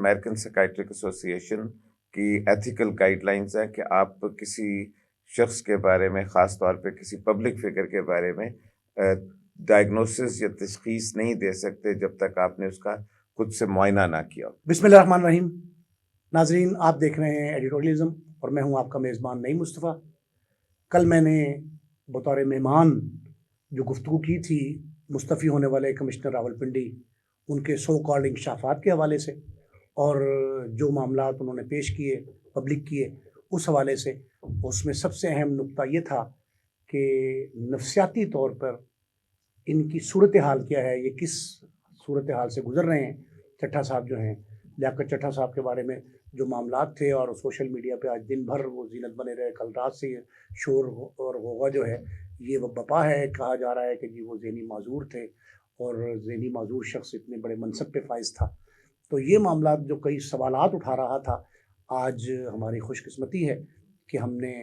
American psychiatric ایسوسی ایشن کی ایتھیکل گائیڈ لائنز ہیں کہ آپ کسی شخص کے بارے میں، خاص طور پہ کسی پبلک فگر کے بارے میں ڈائگنوسس یا تشخیص نہیں دے سکتے جب تک آپ نے اس کا خود سے معائنہ نہ کیا. بسم اللہ الرحمن الرحیم. ناظرین، آپ دیکھ رہے ہیں ایڈیٹوریلزم اور میں ہوں آپ کا میزبان نعیم مصطفیٰ. کل میں نے بطور مہمان جو گفتگو کی تھی مستعفی ہونے والے کمشنر راولپنڈی، ان کے سو کالڈ انکشافات کے حوالے سے اور جو معاملات انہوں نے پیش کیے، پبلک کیے، اس حوالے سے، اس میں سب سے اہم نقطہ یہ تھا کہ نفسیاتی طور پر ان کی صورتحال کیا ہے، یہ کس صورتحال سے گزر رہے ہیں. چٹھا صاحب جو ہیں، لیاقت چٹھا صاحب کے بارے میں جو معاملات تھے اور سوشل میڈیا پہ آج دن بھر وہ زینت بنے رہے، کل رات سے یہ شور اور غوغا جو ہے یہ بپا ہے. کہا جا رہا ہے کہ جی وہ ذہنی معذور تھے اور ذہنی معذور شخص اتنے بڑے منصب پہ فائز تھا. تو یہ معاملات جو کئی سوالات اٹھا رہا تھا، آج ہماری خوش قسمتی ہے کہ ہم نے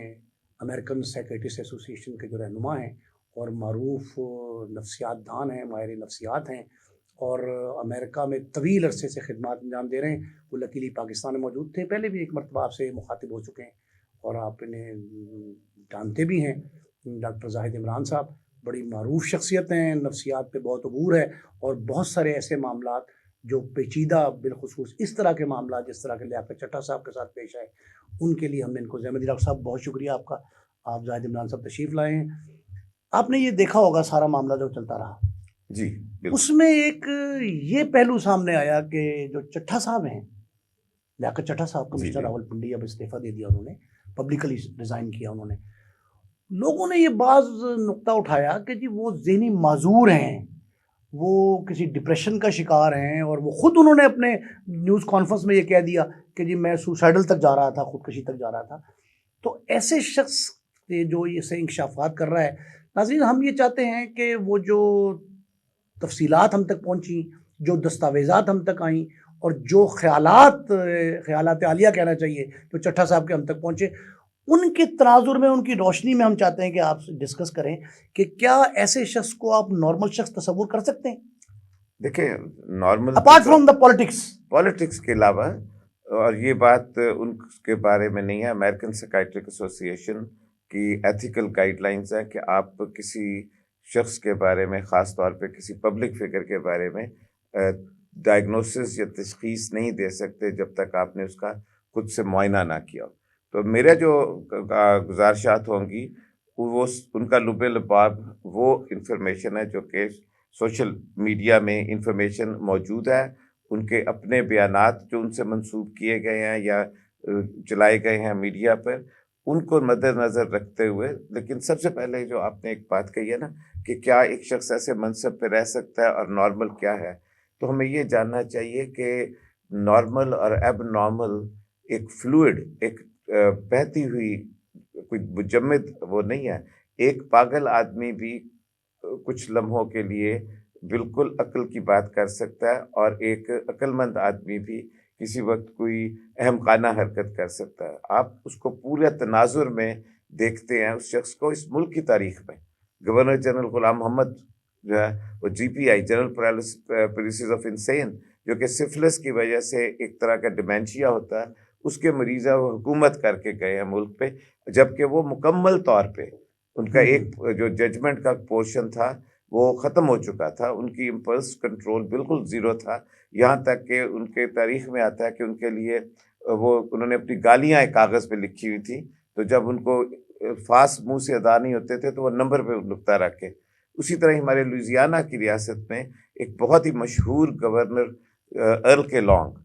امریکن سائیکیٹرسٹ ایسوسی ایشن کے جو رہنما ہیں اور معروف نفسیات دان ہیں، ماہر نفسیات ہیں اور امریکہ میں طویل عرصے سے خدمات انجام دے رہے ہیں، وہ لکیلی پاکستان میں موجود تھے. پہلے بھی ایک مرتبہ آپ سے مخاطب ہو چکے ہیں اور آپ انہیں جانتے بھی ہیں. ڈاکٹر زاہد عمران صاحب بڑی معروف شخصیت ہیں، نفسیات پہ بہت عبور ہے اور بہت سارے ایسے معاملات جو پیچیدہ، بالخصوص اس طرح کے معاملات جس طرح کے لیاقت چٹھا صاحب کے ساتھ پیش آئے، ان کے لیے ہم نے ان کو ذمہ دی. ڈاکٹر صاحب بہت شکریہ آپ کا، آپ زاہد عمران صاحب تشریف لائے ہیں. آپ نے یہ دیکھا ہوگا سارا معاملہ جو چلتا رہا، جی اس میں ایک یہ پہلو سامنے آیا کہ جو چٹھا صاحب ہیں، لیاقت چٹھا صاحب کمشنر راولپنڈی، اب استعفیٰ دے دیا انہوں نے، پبلکلی ریزائن کیا انہوں نے. لوگوں نے یہ بعض نقطہ اٹھایا کہ جی وہ ذہنی معذور ہیں، وہ کسی ڈپریشن کا شکار ہیں، اور وہ خود انہوں نے اپنے نیوز کانفرنس میں یہ کہہ دیا کہ جی میں سوسائڈل تک جا رہا تھا، خودکشی تک جا رہا تھا. تو ایسے شخص جو اسے انکشافات کر رہا ہے، ناظرین ہم یہ چاہتے ہیں کہ وہ جو تفصیلات ہم تک پہنچیں، جو دستاویزات ہم تک آئیں اور جو خیالات عالیہ کہنا چاہیے جو چٹھا صاحب کے ہم تک پہنچے، ان کے تناظر میں، ان کی روشنی میں ہم چاہتے ہیں کہ آپ ڈسکس کریں کہ کیا ایسے شخص کو آپ نارمل شخص تصور کر سکتے ہیں؟ دیکھیں، normal apart from the politics کے علاوہ، اور یہ بات ان کے بارے میں نہیں ہے. امریکن سائیکیٹرک ایسوسی ایشن کی ایتھیکل گائیڈ لائنز ہیں کہ آپ کسی شخص کے بارے میں، خاص طور پہ کسی پبلک فگر کے بارے میں ڈائگنوسس یا تشخیص نہیں دے سکتے جب تک آپ نے اس کا خود سے معائنہ نہ کیا. تو میرے جو گزارشات ہوں گی وہ ان کا لب لباب وہ انفارمیشن ہے جو کہ سوشل میڈیا میں انفارمیشن موجود ہے، ان کے اپنے بیانات جو ان سے منسوب کیے گئے ہیں یا چلائے گئے ہیں میڈیا پر، ان کو مد نظر رکھتے ہوئے. لیکن سب سے پہلے جو آپ نے ایک بات کہی ہے نا کہ کیا ایک شخص ایسے منصب پہ رہ سکتا ہے اور نارمل کیا ہے، تو ہمیں یہ جاننا چاہیے کہ نارمل اور ایب نارمل ایک فلوئڈ، ایک بہتی ہوئی کوئی مجمد وہ نہیں ہے. ایک پاگل آدمی بھی کچھ لمحوں کے لیے بالکل عقل کی بات کر سکتا ہے اور ایک عقل مند آدمی بھی کسی وقت کوئی اہم خانہ حرکت کر سکتا ہے. آپ اس کو پورے تناظر میں دیکھتے ہیں اس شخص کو. اس ملک کی تاریخ میں گورنر جنرل غلام محمد جو ہے وہ GPI، general paralysis of unseen, جو کہ سفلس کی وجہ سے ایک طرح کا ڈیمینشیا ہوتا ہے، اس کے مریض وہ حکومت کر کے گئے ہیں ملک پہ، جبکہ وہ مکمل طور پہ ان کا ایک جو ججمنٹ کا پورشن تھا وہ ختم ہو چکا تھا. ان کی امپلس کنٹرول بالکل زیرو تھا، یہاں تک کہ ان کے تاریخ میں آتا ہے کہ ان کے لیے انہوں نے اپنی گالیاں ایک کاغذ پہ لکھی ہوئی تھی، تو جب ان کو فاس منہ سے ادا نہیں ہوتے تھے تو وہ نمبر پہ نقطہ رکھ کے. اسی طرح ہمارے لوئزیانہ کی ریاست میں ایک بہت ہی مشہور گورنر ارل کے لانگ،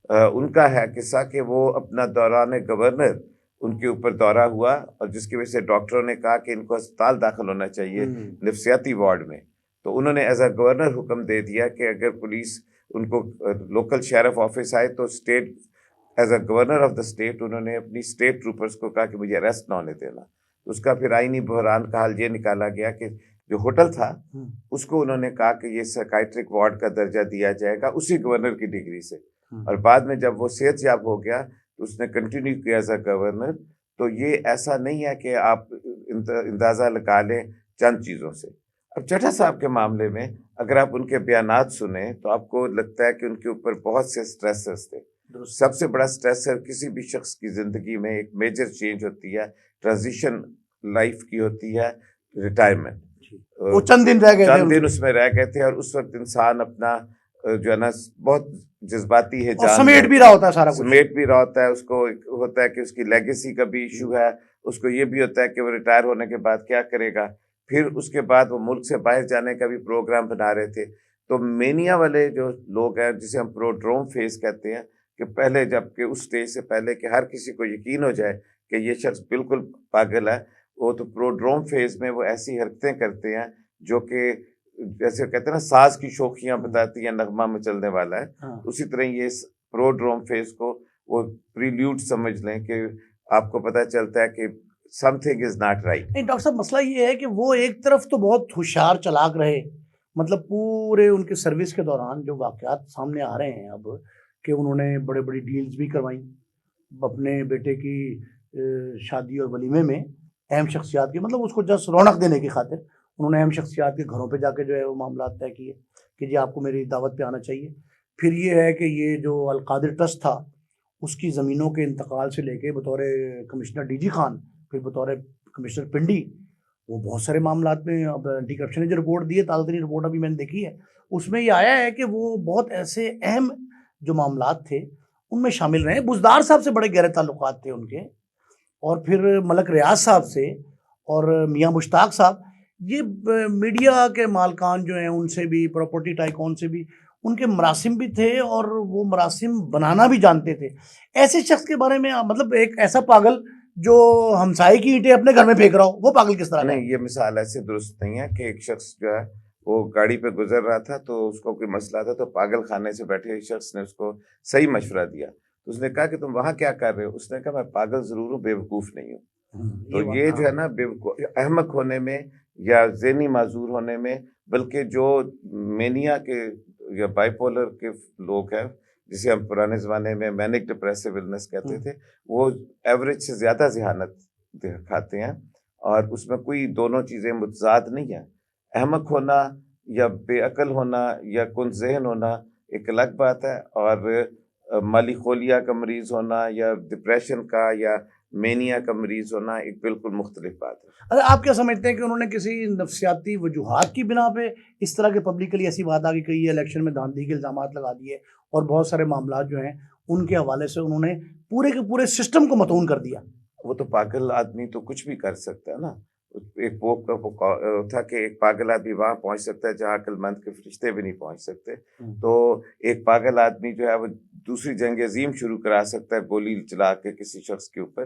ان کا ہے قصہ کہ وہ اپنا دوران گورنر ان کے اوپر دورہ ہوا اور جس کی وجہ سے ڈاکٹروں نے کہا کہ ان کو اسپتال داخل ہونا چاہیے نفسیاتی وارڈ میں. تو انہوں نے ایز اے گورنر حکم دے دیا کہ اگر پولیس ان کو لوکل شیرف آفس آئے تو state, as a governor of the state, انہوں نے اپنی اسٹیٹ ٹروپرز کو کہا کہ مجھے اریسٹ نہ ہونے دینا. اس کا پھر آئینی بحران کا حل یہ نکالا گیا کہ جو ہوٹل تھا اس کو انہوں نے کہا کہ یہ سائیکیٹرک وارڈ کا درجہ دیا جائے گا اسی گورنر کی ڈگری سے. اور بعد میں جب وہ صحت یاب ہو گیا تو اس نے کنٹینیو کیا ایز اے گورنر. تو یہ ایسا نہیں ہے کہ آپ اندازہ لگا لیں چند چیزوں سے. اب چٹھا صاحب کے معاملے میں اگر آپ ان کے بیانات سنیں تو آپ کو لگتا ہے کہ ان کے اوپر بہت سے سٹریسز تھے. سب سے بڑا سٹریسر کسی بھی شخص کی زندگی میں ایک میجر چینج ہوتی ہے، ٹرانزیشن لائف کی ہوتی ہے، ریٹائرمنٹ. وہ چند دن رہ گئے چند دن اس میں رہ گئے تھے، اور اس وقت انسان اپنا جو ہے نا بہت جذباتی ہے، اور سمیٹ بھی رہا ہوتا ہے سارا کچھ، سمیٹ بھی رہا ہوتا ہے. اس کو ہوتا ہے کہ اس کی لیگیسی کا بھی ایشو ہے، اس کو یہ بھی ہوتا ہے کہ وہ ریٹائر ہونے کے بعد کیا کرے گا. پھر اس کے بعد وہ ملک سے باہر جانے کا بھی پروگرام بنا رہے تھے. تو مینیا والے جو لوگ ہیں، جسے ہم پروڈروم فیز کہتے ہیں، کہ پہلے جب کہ اس سٹیج سے پہلے کہ ہر کسی کو یقین ہو جائے کہ یہ شخص بالکل پاگل ہے، وہ تو پروڈروم فیز میں وہ ایسی حرکتیں کرتے ہیں جو کہ جیسے کہتے ہیں نا ساز کی شوخیاں بتاتی ہیں، نغمہ میں چلنے والا ہے. اسی طرح یہ پروڈروم فیز کو وہ پریلیوڈ سمجھ لیں کہ آپ کو پتہ چلتا ہے کہ some thing is not right. نہیں ڈاکٹر صاحب، مسئلہ یہ ہے کہ وہ ایک طرف تو بہت ہوشیار چلاک رہے، مطلب پورے ان کے سروس کے دوران جو واقعات سامنے آ رہے ہیں اب، کہ انہوں نے بڑے بڑی ڈیلز بھی کروائیں اپنے بیٹے کی شادی اور ولیمے میں، اہم شخصیات کی، مطلب اس کو جسٹ رونق دینے کی خاطر انہوں نے اہم شخصیات کے گھروں پہ جا کے جو ہے وہ معاملات طے کیے کہ جی آپ کو میری دعوت پہ آنا چاہیے. پھر یہ ہے کہ یہ جو القادر ٹرسٹ تھا اس کی زمینوں کے انتقال سے لے کے بطور کمشنر ڈی جی خان، پھر بطور کمشنر پنڈی، وہ بہت سارے معاملات میں اب اینٹی کرپشن نے جو رپورٹ دی ہے، تازہ ترین رپورٹ ابھی میں نے دیکھی ہے، اس میں یہ آیا ہے کہ وہ بہت ایسے اہم جو معاملات تھے ان میں شامل رہے. بزدار صاحب سے بڑے گہرے تعلقات تھے ان کے، اور پھر ملک ریاض صاحب سے اور میاں مشتاق صاحب، یہ میڈیا کے مالکان جو ہیں ان سے بھی، پراپرٹی ٹائکون سے بھی ان کے مراسم بھی تھے، اور وہ مراسم بنانا بھی جانتے تھے. ایسے شخص کے بارے میں مطلب ایک ایسا پاگل جو ہمسائے کی اینٹیں اپنے گھر میں پھینک رہا ہو، وہ پاگل کس طرح؟ نہیں، یہ مثال ایسے درست نہیں ہے کہ ایک شخص جو ہے وہ گاڑی پہ گزر رہا تھا تو اس کو کوئی مسئلہ تھا، تو پاگل خانے سے بیٹھے ایک شخص نے اس کو صحیح مشورہ دیا. تو اس نے کہا کہ تم وہاں کیا کر رہے ہو؟ اس نے کہا میں پاگل ضرور ہوں، بے وقوف نہیں ہوں. تو یہ جو ہے نا احمق ہونے میں یا ذہنی معذور ہونے میں، بلکہ جو مینیا کے یا بائی پولر کے لوگ ہیں، جسے ہم پرانے زمانے میں مینک ڈپریسو النس کہتے تھے، وہ ایوریج سے زیادہ ذہانت دکھاتے ہیں، اور اس میں کوئی دونوں چیزیں متضاد نہیں ہیں. احمق ہونا یا بے عقل ہونا یا کن ذہن ہونا ایک الگ بات ہے، اور مالی خولیا کا مریض ہونا یا ڈپریشن کا یا مینیا کا مریض ہونا ایک بالکل مختلف بات ہے. اچھا، آپ کیا سمجھتے ہیں کہ انہوں نے کسی نفسیاتی وجوہات کی بنا پہ اس طرح کے پبلکلی ایسی بات آگے کہی ہے، الیکشن میں دھاندلی کے الزامات لگا دیے، اور بہت سارے معاملات جو ہیں ان کے حوالے سے انہوں نے پورے کے پورے سسٹم کو متون کر دیا؟ وہ تو پاگل آدمی تو کچھ بھی کر سکتا ہے نا. ایک پوپ کا تھا کہ ایک پاگل آدمی وہاں پہنچ سکتا ہے جہاں عقل مند کے فرشتے بھی نہیں پہنچ سکتے. تو ایک پاگل آدمی جو ہے وہ دوسری جنگ عظیم شروع کرا سکتا ہے گولی چلا کے کسی شخص کے اوپر،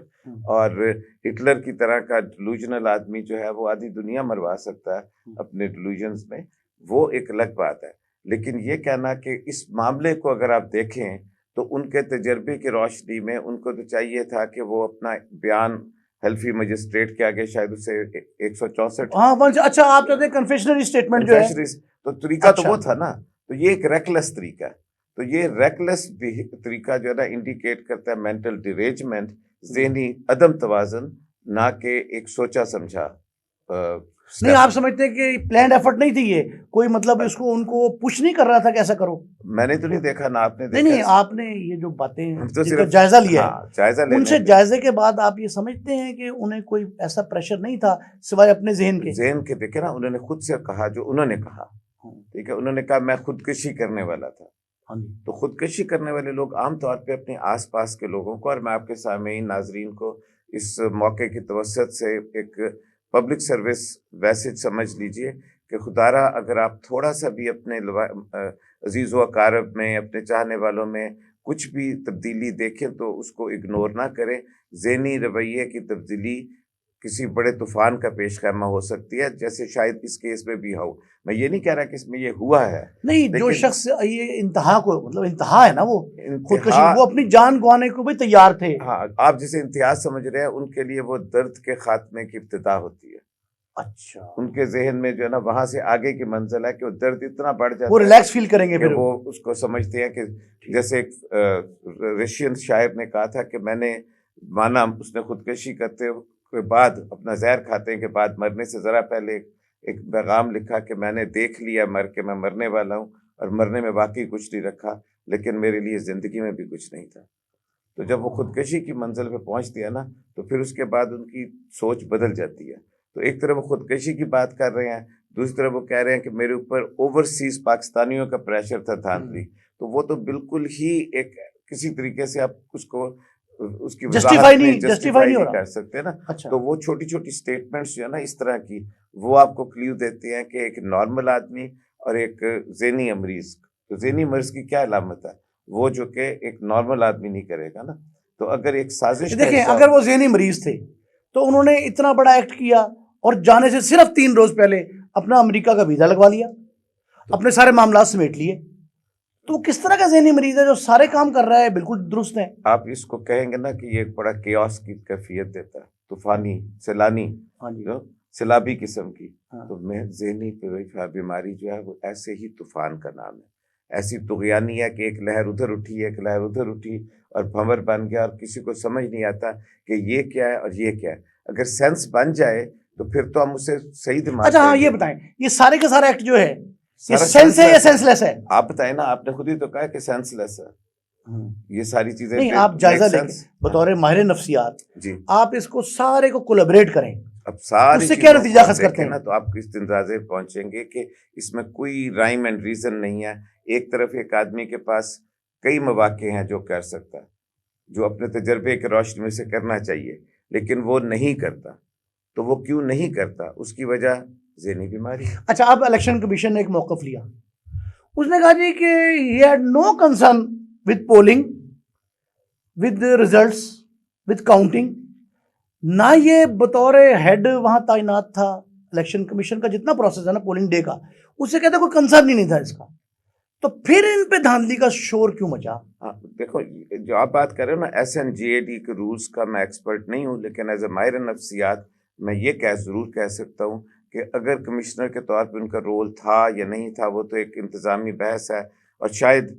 اور ہٹلر کی طرح کا ڈیلوژنل آدمی جو ہے وہ آدھی دنیا مروا سکتا ہے اپنے ڈیلوژنز میں. وہ ایک الگ بات ہے. لیکن یہ کہنا کہ اس معاملے کو اگر آپ دیکھیں تو ان کے تجربے کی روشنی میں ان کو تو چاہیے تھا کہ وہ اپنا بیان حلفی مجسٹریٹ کے آگے شاید اسے 164، اچھا آپ کہتے ہیں کنفیشنری اسٹیٹمنٹ جو ہے، تو طریقہ تو وہ تھا نا. تو یہ ایک ریکلیس طریقہ ہے. تو یہ ریکلیس طریقہ جو ہے نا انڈیکیٹ کرتا ہے مینٹل ڈیریجمنٹ، ذہنی عدم توازن، نہ کہ ایک سوچا سمجھا. نہیں، آپ سمجھتے ہیں کہ پلانڈ ایفرٹ نہیں تھی، یہ کوئی مطلب اس کو ان کو پش نہیں کر رہا تھا کہ ایسا کرو؟ میں نے تو نہیں دیکھا، نہ آپ نے دیکھا. نہیں، آپ نے یہ جو باتیں جن کا جائزہ لیا ہے، ان سے جائزے کے بعد آپ یہ سمجھتے ہیں کہ انہیں کوئی ایسا پریشر نہیں تھا سوائے اپنے ذہن کے؟ دیکھے نا، انہوں نے خود سے کہا جو انہوں نے کہا. ٹھیک ہے، انہوں نے کہا میں خودکشی کرنے والا تھا. تو خودکشی کرنے والے لوگ عام طور پہ اپنے آس پاس کے لوگوں کو، اور میں آپ کے سامعین ناظرین کو اس موقع کی توسط سے ایک پبلک سروس میسج سمجھ لیجئے کہ خدارا اگر آپ تھوڑا سا بھی اپنے عزیز و اقارب میں، اپنے چاہنے والوں میں کچھ بھی تبدیلی دیکھیں تو اس کو اگنور نہ کریں. ذہنی رویے کی تبدیلی کسی بڑے طوفان کا پیش خیمہ ہو سکتی ہے، جیسے شاید اس کیس میں بھی ہو. میں یہ نہیں کہہ رہا کہ اس میں یہ ہوا ہے. نہیں، جو شخص یہ انتہا کو، مطلب انتہا ہے نا، وہ خودکشی، وہ اپنی جان گوانے کو بھی تیار تھے. ہاں، آپ جسے انتہا سمجھ رہے ہیں ان کے لیے وہ درد کے خاتمے کی ابتدا ہوتی ہے. اچھا، ان کے ذہن میں جو ہے نا وہاں سے آگے کی منزل ہے کہ وہ درد اتنا بڑھ جاتا ہے، وہ ریلیکس فیل کریں گے، پھر وہ اس کو سمجھتے ہیں کہ جیسے ایک رشین شاعر نے کہا تھا کہ میں نے مانا، اس نے خودکشی کرتے کے بعد اپنا زہر کھاتے کے بعد مرنے سے ذرا پہلے ایک پیغام لکھا کہ میں نے دیکھ لیا مر کے میں مرنے والا ہوں، اور مرنے میں واقعی کچھ نہیں رکھا. لیکن میرے لیے زندگی میں بھی کچھ نہیں تھا. تو جب وہ خودکشی کی منزل پہ پہنچتی ہے نا تو پھر اس کے بعد ان کی سوچ بدل جاتی ہے. تو ایک طرف وہ خودکشی کی بات کر رہے ہیں, دوسری طرف وہ کہہ رہے ہیں کہ میرے اوپر اوورسیز پاکستانیوں کا پریشر تھا دھاندلی. تو وہ تو بالکل ہی ایک کسی طریقے سے آپ اس کو اس کی جسٹیفائی نہیں نہیں کر سکتے نا. اچھا. تو وہ چھوٹی چھوٹی سٹیٹمنٹس جو ہے نا اس طرح کی, وہ آپ کو کلیو دیتے ہیں کہ ایک نارمل آدمی اور ایک ذہنی مریض. تو ذہنی مریض کی کیا علامت ہے؟ وہ جو کہ ایک نارمل آدمی نہیں کرے گا نا. تو اگر ایک سازش, دیکھیں اگر وہ ذہنی مریض تھے تو انہوں نے اتنا بڑا ایکٹ کیا اور جانے سے صرف 3 روز پہلے اپنا امریکہ کا ویزا لگوا لیا, اپنے سارے معاملات سمیٹ لیے, تو کس طرح کا ذہنی مریض ہے جو سارے کام کر رہا ہے بالکل درست ہے؟ آپ اس کو کہیں گے نا کہ یہ ایک بڑا کیوس کی کیفیت دیتا ہے, طوفانی سیلانی, سیلابی قسم کی. تو میں ذہنی بیماری جو ہے وہ ایسے ہی طوفان کا نام ہے. ایسی طغیانی ہے کہ ایک لہر ادھر اٹھی, ایک لہر ادھر اٹھی اور بھنور بن گیا, اور کسی کو سمجھ نہیں آتا کہ یہ کیا ہے اور یہ کیا ہے. اگر سینس بن جائے تو پھر تو ہم اسے صحیح دماغ. اچھا ہاں, یہ بتائیں یہ سارے کے سارے ایکٹ جو ہے یہ سینس ہے یا سینس لیس ہے؟ آپ بتائیں نا, آپ نے خود ہی تو کہا کہ سینس لیس ہے یہ ساری چیزیں. نہیں, آپ جائزہ لیں بطور ماہر نفسیات, جی آپ اس کو سارے کو کولیبریٹ کریں, اب سارے اس سے کیا نتیجہ خاص کرتے ہیں نا, تو آپ اس اندازے پہنچیں گے کہ اس میں کوئی رائم اینڈ ریزن نہیں ہے. ایک طرف ایک آدمی کے پاس کئی مواقع ہیں جو کر سکتا ہے, جو اپنے تجربے کے روشنی میں سے کرنا چاہیے, لیکن وہ نہیں کرتا. تو وہ کیوں نہیں کرتا؟ اس کی وجہ ذہنی بیماری. اچھا, اب الیکشن کمیشن نے ایک موقف لیا, اس نے کہا جی کہ he had no concern with polling, with results, with counting. نہ یہ بطور ہیڈ وہاں تعینات تھا, الیکشن کمیشن کا جتنا پروسیس ہے نا پولنگ ڈے کا, اس سے کہتے کوئی کنسرن ہی نہیں تھا اس کا. تو پھر ان پہ دھاندلی کا شور کیوں مچا؟ دیکھو جو آپ بات کر رہے ہو نا SNGAD کے رولز کا میں ایکسپرٹ نہیں ہوں, لیکن ایز اے ماہر نفسیات میں یہ ضرور کہہ سکتا ہوں کہ اگر کمشنر کے طور پہ ان کا رول تھا یا نہیں تھا وہ تو ایک انتظامی بحث ہے, اور شاید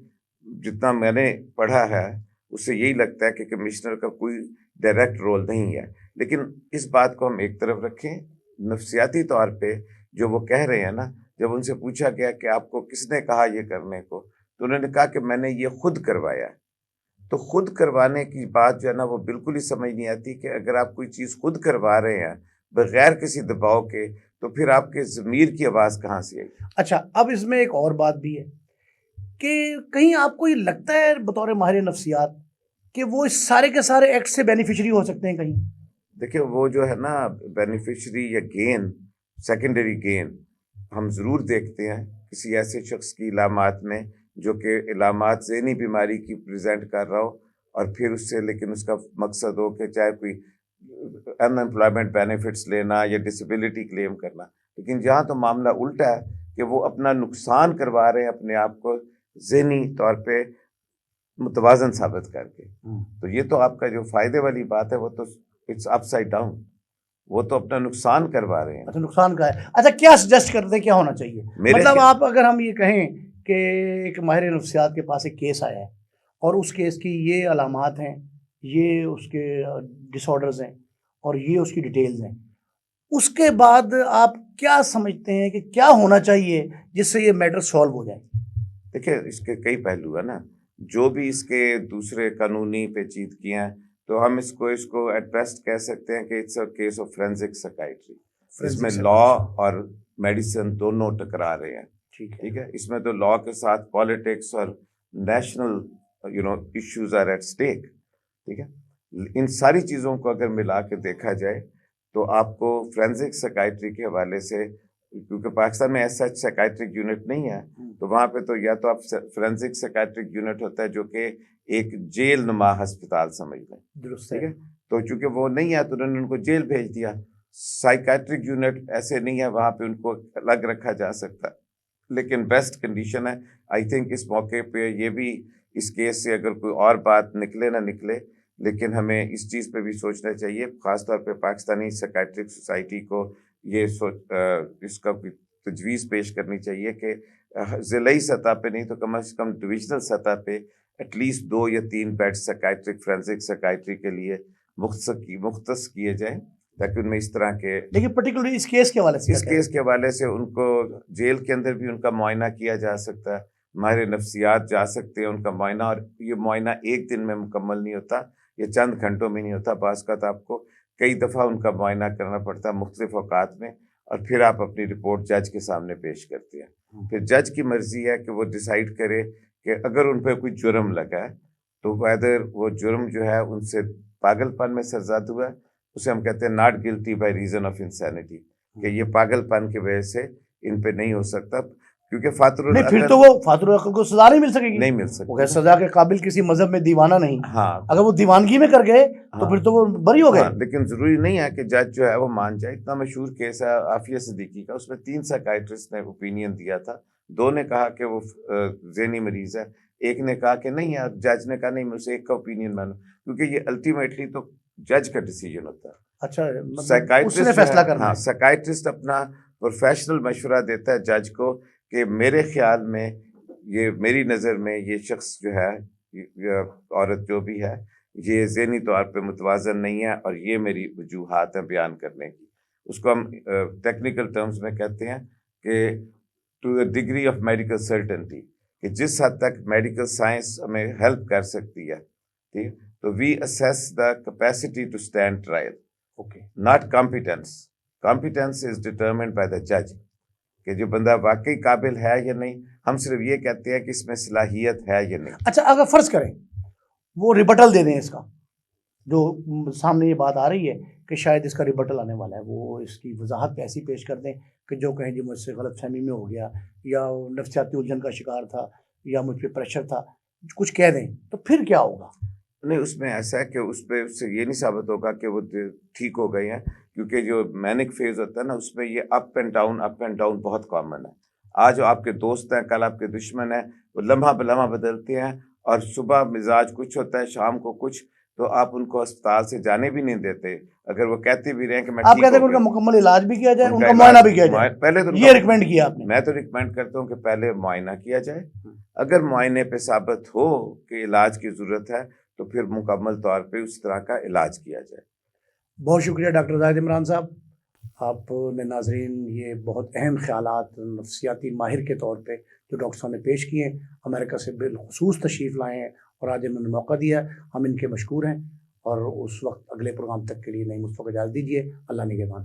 جتنا میں نے پڑھا ہے اس سے یہی لگتا ہے کہ کمشنر کا کوئی ڈائریکٹ رول نہیں ہے. لیکن اس بات کو ہم ایک طرف رکھیں, نفسیاتی طور پہ جو وہ کہہ رہے ہیں نا, جب ان سے پوچھا گیا کہ آپ کو کس نے کہا یہ کرنے کو, تو انہوں نے کہا کہ میں نے یہ خود کروایا. تو خود کروانے کی بات جو ہے نا وہ بالکل ہی سمجھ نہیں آتی کہ اگر آپ کوئی چیز خود کروا رہے ہیں بغیر کسی دباؤ کے, تو پھر آپ کے ضمیر کی آواز کہاں سے آئی؟ اچھا, اب اس میں ایک اور بات بھی ہے کہ کہیں آپ کو یہ لگتا ہے بطور ماہر نفسیات کہ وہ اس سارے کے سارے ایکٹ سے بینیفیشری ہو سکتے ہیں کہیں؟ دیکھیں وہ جو ہے نا بینیفیشری یا گین, سیکنڈری گین ہم ضرور دیکھتے ہیں کسی ایسے شخص کی علامات میں جو کہ علامات ذہنی بیماری کی پریزنٹ کر رہا ہو, اور پھر اس سے لیکن اس کا مقصد ہو کہ چاہے کوئی ان امپلائمنٹ بینیفٹس لینا یا ڈسیبلٹی کلیم کرنا. لیکن جہاں تو معاملہ الٹا ہے کہ وہ اپنا نقصان کروا رہے ہیں اپنے آپ کو ذہنی طور پہ متوازن ثابت کر کے. تو یہ تو آپ کا جو فائدے والی بات ہے وہ تو اٹس اپ سائڈ ڈاؤن, وہ تو اپنا نقصان کروا رہے ہیں. اچھا, نقصان کا ہے. اچھا, کیا سجیسٹ کرتے ہیں کیا ہونا چاہیے؟ مطلب آپ اگر ہم یہ کہیں کہ ایک ماہر نفسیات کے پاس ایک کیس آیا ہے اور اس کیس کی یہ علامات ہیں, یہ اس کے ڈس آرڈرز ہیں اور یہ اس کی ڈیٹیلز ہیں, اس کے بعد آپ کیا سمجھتے ہیں کہ کیا ہونا چاہیے جس سے یہ میٹر سالو ہو جائے؟ دیکھیں اس کے کئی پہلو ہیں نا, جو بھی اس کے دوسرے قانونی پیچیدگیاں ہیں تو ہم اس کو ایٹ بیسٹ کہہ سکتے ہیں کہ it's a case of forensic psychiatry. اس میں لا اور میڈیسن دونوں ٹکرا رہے ہیں. ٹھیک ہے, اس میں تو لا کے ساتھ پالیٹکس اور national issues are at stake. ٹھیک ہے, ان ساری چیزوں کو اگر ملا کے دیکھا جائے تو آپ کو فورینزک سائیکائٹری کے حوالے سے, کیونکہ پاکستان میں ایسا سائیکائٹرک یونٹ نہیں ہے, تو وہاں پہ تو یا تو آپ فورینزک سائیکائٹرک یونٹ ہوتا ہے جو کہ ایک جیل نما ہسپتال سمجھ لیں. ٹھیک ہے, تو چونکہ وہ نہیں ہے تو انہوں نے ان کو جیل بھیج دیا. سائیکائٹرک یونٹ ایسے نہیں ہے, وہاں پہ ان کو الگ رکھا جا سکتا ہے. لیکن بیسٹ کنڈیشن ہے آئی تھنک اس موقع پہ یہ بھی اس کیس سے اگر کوئی اور بات نکلے نہ نکلے, لیکن ہمیں اس چیز پہ بھی سوچنا چاہیے, خاص طور پہ پاکستانی سائیکائٹرک سوسائٹی کو یہ اس کا تجویز پیش کرنی چاہیے کہ ضلعی سطح پہ نہیں تو کم از کم ڈویژنل سطح پہ ایٹ لیسٹ 2 یا 3 بیڈ سائیکائٹرک فورینزک سائیکائٹری کے لیے مختص کیے جائیں, تاکہ ان میں اس طرح کے, لیکن پرٹیکولرلی اس کیس کے حوالے سے ان کو جیل کے اندر بھی ان کا معائنہ کیا جا سکتا ہے, ماہر نفسیات جا سکتے ہیں ان کا معائنہ، اور یہ معائنہ ایک دن میں مکمل نہیں ہوتا، یہ چند گھنٹوں میں نہیں ہوتا، بعض کا تو آپ کو کئی دفعہ ان کا معائنہ کرنا پڑتا ہے مختلف اوقات میں، اور پھر آپ اپنی رپورٹ جج کے سامنے پیش کرتے ہیں۔ پھر جج کی مرضی ہے کہ وہ ڈیسائیڈ کرے کہ اگر ان پہ کوئی جرم لگا ہے تو ویدر وہ جرم جو ہے ان سے پاگل پن میں سرزد ہوا ہے، اسے ہم کہتے ہیں not guilty by reason of insanity, کہ یہ پاگل پن کی وجہ سے ان پہ نہیں ہو سکتا، کیونکہ فاتر نہیں، پھر العقل تو وہ فاتر العقل کو سزا نہیں مل سکے گی، نہیں مل وہ کہ سکتی۔ سزا کے قابل کسی مذہب میں دیوانہ نہیں، ہاں اگر وہ دیوانگی میں کر گئے تو پھر تو وہ بری ہو گئے۔ ہاں، لیکن ضروری نہیں ہے کہ جج جو ہے وہ مان جائے۔ اتنا مشہور کیس ہے عافیہ صدیقی کا، اس میں 3 سائیکائٹرسٹ نے اوپینین دیا تھا، 2 نے کہا کہ وہ ذہنی مریض ہے، ایک نے کہا کہ نہیں ہے، جج نے کہا نہیں میں اسے ایک کا اوپینین مانوں، کیونکہ یہ الٹیمیٹلی تو جج کا ڈیسیجن ہوتا ہے۔ اچھا، مطلب اس نے فیصلہ کرنا ہے۔ سائیکائٹرسٹ اپنا پروفیشنل مشورہ دیتا ہے جج کو کہ میرے خیال میں یہ، میری نظر میں یہ شخص جو ہے، عورت جو بھی ہے، یہ ذہنی طور پہ متوازن نہیں ہے، اور یہ میری وجوہات ہیں بیان کرنے کی۔ اس کو ہم ٹیکنیکل ٹرمز میں کہتے ہیں کہ to the degree of medical certainty, کہ جس حد تک میڈیکل سائنس ہمیں ہیلپ کر سکتی ہے، ٹھیک، تو we assess the capacity to stand trial, not competence. Competence is determined by the جج، کہ جو بندہ واقعی قابل ہے یا نہیں، ہم صرف یہ کہتے ہیں کہ اس میں صلاحیت ہے یا نہیں۔ اچھا، اگر فرض کریں وہ ریبٹل دے دیں، اس کا جو سامنے یہ بات آ رہی ہے کہ شاید اس کا ریبٹل آنے والا ہے، وہ اس کی وضاحت ایسی پیش کر دیں کہ جو کہیں جی مجھ سے غلط فہمی میں ہو گیا، یا نفسیاتی الجھن کا شکار تھا، یا مجھ پہ پریشر تھا، کچھ کہہ دیں، تو پھر کیا ہوگا؟ نہیں، اس میں ایسا ہے کہ اس پہ اس سے یہ نہیں ثابت ہوگا کہ وہ ٹھیک ہو گئے ہیں، کیونکہ جو مینک فیز ہوتا ہے نا، اس میں یہ اپ اینڈ ڈاؤن بہت کامن ہے۔ آج آپ کے دوست ہیں، کل آپ کے دشمن ہیں، وہ لمحہ بلمحہ بدلتے ہیں، اور صبح مزاج کچھ ہوتا ہے، شام کو کچھ، تو آپ ان کو اسپتال سے جانے بھی نہیں دیتے، اگر وہ کہتے بھی رہے کہ میں آپ ٹھیک کہتے ہیں کہ ہو ان کا گیا۔ مکمل علاج بھی کیا جائے، ان ان کا کا معائنہ علاج بھی کیا جائے، پہلے تو یہ ریکمینڈ کیا آپ نے؟ میں تو ریکمینڈ کرتا ہوں کہ پہلے معائنہ کیا جائے، اگر معائنے پہ ثابت ہو کہ علاج کی ضرورت ہے تو پھر مکمل طور پہ اس طرح کا علاج کیا جائے۔ بہت شکریہ ڈاکٹر زاہد عمران صاحب، آپ نے ناظرین یہ بہت اہم خیالات نفسیاتی ماہر کے طور پہ جو ڈاکٹر صاحب نے پیش کیے ہیں، امریکہ سے بالخصوص تشریف لائے ہیں اور آج انہوں نے موقع دیا، ہم ان کے مشکور ہیں، اور اس وقت اگلے پروگرام تک کے لیے نئی مصطفیٰ کو اجازت دیجیے۔ اللہ نگہبان۔